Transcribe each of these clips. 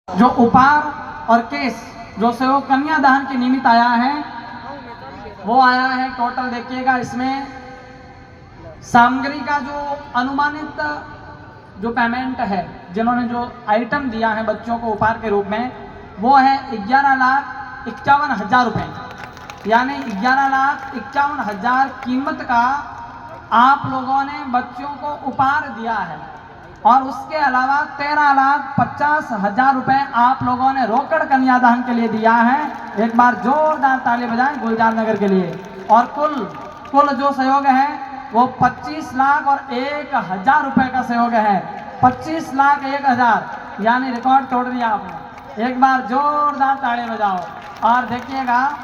जो उपहार और केस जो सहयोग कन्यादान के निमित्त आया है वो आया है। टोटल देखिएगा इसमें सामग्री का जो अनुमानित जो पेमेंट है, जिन्होंने जो आइटम दिया है बच्चों को उपहार के रूप में, वो है 11,51,000 रुपये, यानी 11,51,000 कीमत का आप लोगों ने बच्चों को उपहार दिया है। और उसके अलावा 13,50,000 रुपये आप लोगों ने रोकड़ कन्यादान के लिए दिया है। एक बार जोरदार ताली बजाएं गुलजार नगर के लिए। और कुल जो सहयोग है वो 25,01,000 रुपये का सहयोग है। 25,01,000 यानी रिकॉर्ड तोड़ दिया आपने। एक बार जोरदार ताली बजाओ। और देखिएगा,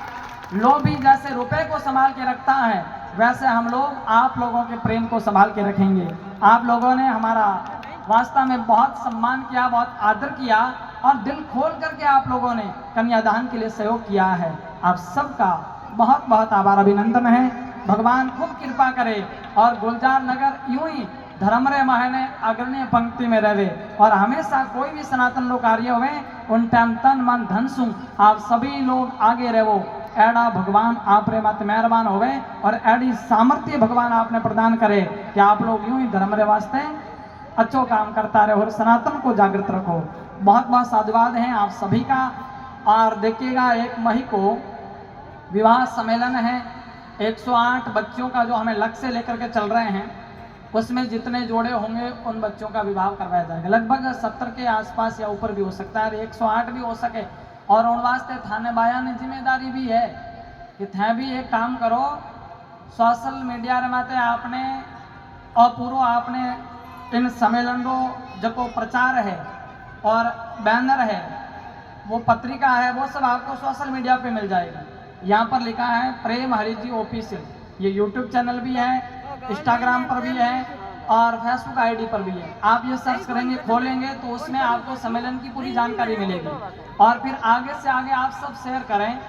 लोभी जैसे रुपए को संभाल के रखता है, वैसे हम लोग आप लोगों के प्रेम को संभाल के रखेंगे। आप लोगों ने हमारा वास्तव में बहुत सम्मान किया, बहुत आदर किया और दिल खोल करके आप लोगों ने कन्यादान के लिए सहयोग किया है। आप सबका बहुत बहुत आभार, अभिनंदन है। भगवान खूब कृपा करे और गुलजार नगर यूं ही धर्मरे महीने अग्रणी पंक्ति में रहे और हमेशा कोई भी सनातन लोग कार्य हुए उन टाइम तन मन धन सु आप सभी लोग आगे रहो। एड़ा भगवान आप रे मत मेहरबान होवे और एड़ी सामर्थ्य भगवान आपने प्रदान करे कि आप लोग यूं ही धर्मरे वास्ते अच्छो काम करता रहे और सनातन को जागृत रखो। बहुत बहुत साधुवाद है आप सभी का। और देखिएगा, 1 मई को विवाह सम्मेलन है। 108 बच्चों का जो हमें लक्ष्य लेकर के चल रहे हैं, उसमें जितने जोड़े होंगे उन बच्चों का विवाह करवाया जाएगा। लगभग 70 के आसपास या ऊपर भी हो सकता है, 108 भी हो सके। और उन वास्ते थाने बाया ने जिम्मेदारी भी है कि थे भी एक काम करो, सोशल मीडिया रे माते आपने और पूरा आपने इन सम्मेलनों जो प्रचार है और बैनर है, वो पत्रिका है, वो सब आपको सोशल मीडिया पे मिल जाएगा। यहाँ पर लिखा है प्रेम हरि जी ऑफिशियल। ये यूट्यूब चैनल भी है, इंस्टाग्राम पर भी है और फेसबुक आईडी पर भी है। आप ये सर्च करेंगे, खोलेंगे तो उसमें आपको सम्मेलन की पूरी जानकारी मिलेगी। और फिर आगे से आगे आप सब शेयर करें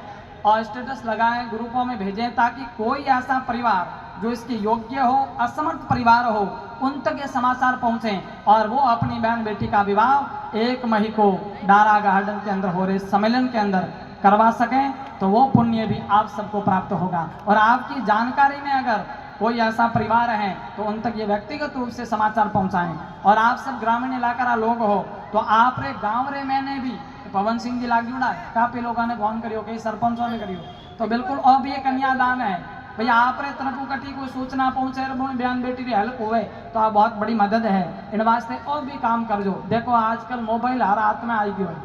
और स्टेटस लगाएं, ग्रुपों में भेजें, ताकि कोई ऐसा परिवार जो इसके योग्य हो, असमर्थ परिवार हो, उन तक ये समाचार पहुंचे और वो अपनी बहन बेटी का विवाह 1 मई को डारा गार्डन के अंदर हो रहे सम्मेलन के अंदर करवा सकें, तो वो पुण्य भी आप सबको प्राप्त होगा। और आपकी जानकारी में अगर कोई ऐसा परिवार है तो उन तक ये व्यक्तिगत रूप से समाचार पहुंचाएं। और आप सब ग्रामीण इलाका का लोग हो तो आप रे गाँव रे मैंने भी पवन सिंह जी लाग जुड़ा काफी लोगों ने फोन करियो, कई सरपंचों ने करियो, तो बिल्कुल अब ये कन्यादान है भैया, आप रे तरफ कटी कोई सूचना पहुंचे बहन बेटी की हेल्प हुए तो आप बहुत बड़ी मदद है। इन वास्ते और भी काम कर जो। देखो आजकल मोबाइल हर हाथ में आई गयो है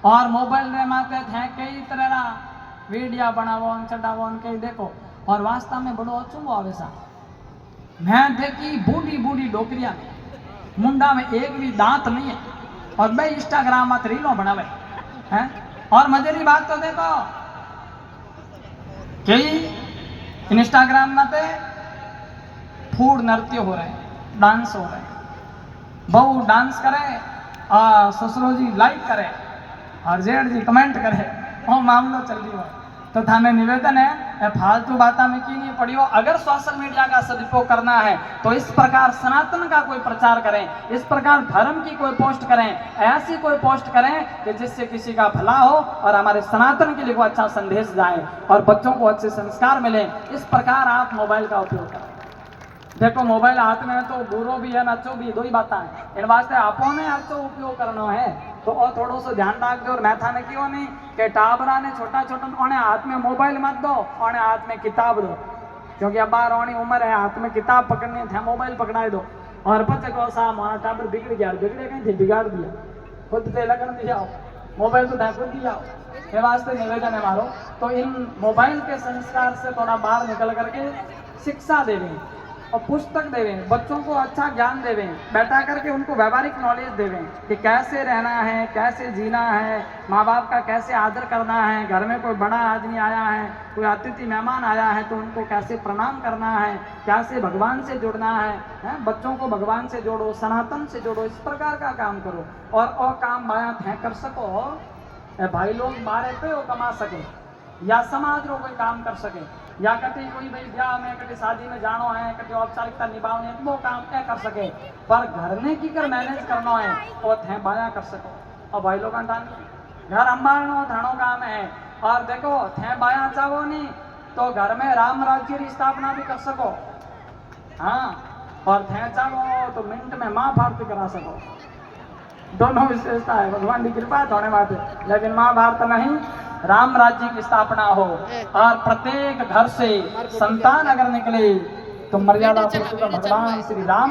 और मोबाइल रे माते हैं कई तरह का वीडियो बनावो चढ़ावो कई देखो। और वास्तव में बड़ो अचूबो आवे सा, मैं देखी बूढ़ी बूढ़ी डोकरिया मुंडा में एक भी दांत नहीं है और भाई इंस्टाग्राम में रीलो बनावे हैं। और मजे की बात तो देखो, कई इंस्टाग्राम में ते फूड नृत्य हो रहे, डांस हो रहे, बहू डांस करे और ससुरो जी लाइक करे और जेठ जी कमेंट करे, वो मामलो चल रही हो। तो थाने निवेदन है फालतू बातों में क्यों नहीं पड़ियो। अगर सोशल मीडिया का सदुपयोग करना है तो इस प्रकार सनातन का कोई प्रचार करें, इस प्रकार धर्म की कोई पोस्ट करें, ऐसी कोई पोस्ट करें कि जिससे किसी का भला हो और हमारे सनातन के लिए कोई अच्छा संदेश जाए और बच्चों को अच्छे संस्कार मिले। इस प्रकार आप मोबाइल का उपयोग करें। देखो मोबाइल हाथ में है तो बुरो भी है अच्छो भी, दो ही बात है। इन वास्ते आपो ने अच्छो उपयोग करना है तो और थोड़ो सो ध्यान रख दो। और मैं थाने क्यों नहीं कि टाबरा ने छोटा छोटा उन्हें हाथ में मोबाइल मत दो, उन्हें हाथ में किताब दो, क्योंकि अब 12 वाली उम्र है, हाथ में किताब पकड़नी है, मोबाइल पकड़ा दो। और बच्चे को सा हमारा टाबर बिगड़ गया, बिगड़े कहीं थे बिगाड़ दिया, खुद से लगन दिया मोबाइल तो खुद दिया। ये वास्ते निवेदन है हमारो, तो इन मोबाइल के संस्कार से थोड़ा बाहर निकल करके शिक्षा देवें और पुस्तक देवें, बच्चों को अच्छा ज्ञान देवें, बैठा करके उनको व्यवहारिक नॉलेज देवें कि कैसे रहना है, कैसे जीना है, माँ बाप का कैसे आदर करना है, घर में कोई बड़ा आदमी आया है, कोई अतिथि मेहमान आया है तो उनको कैसे प्रणाम करना है, कैसे भगवान से जुड़ना है, बच्चों को भगवान से जोड़ो, सनातन से जोड़ो, इस प्रकार का काम करो। और काम बाया थे कर सको भाई लोग बारे पे वो कमा सके या समाज रो कोई काम कर सके या कटी कोई भाई ब्याह में कटी शादी में जानो है, कटी औपचारिकता निभावनी है, वो काम क्या कर सके। पर घर ने की कर मैनेज करना है और थे बाया कर सको। और भाई लोग घर अंबाड़ो थानो काम है। और देखो थे बाया चाहो नहीं तो घर में राम राज्य की स्थापना भी कर सको। हाँ, और थे चाहो तो मिनट में महाभारत करा सको। दोनों विशेषता है, भगवान की कृपा थोड़े बात है। लेकिन महाभारत नहीं, राम राज्य की स्थापना हो और प्रत्येक घर से संतान अगर निकले तो मर्यादा पुरुषोत्तम भगवान श्री राम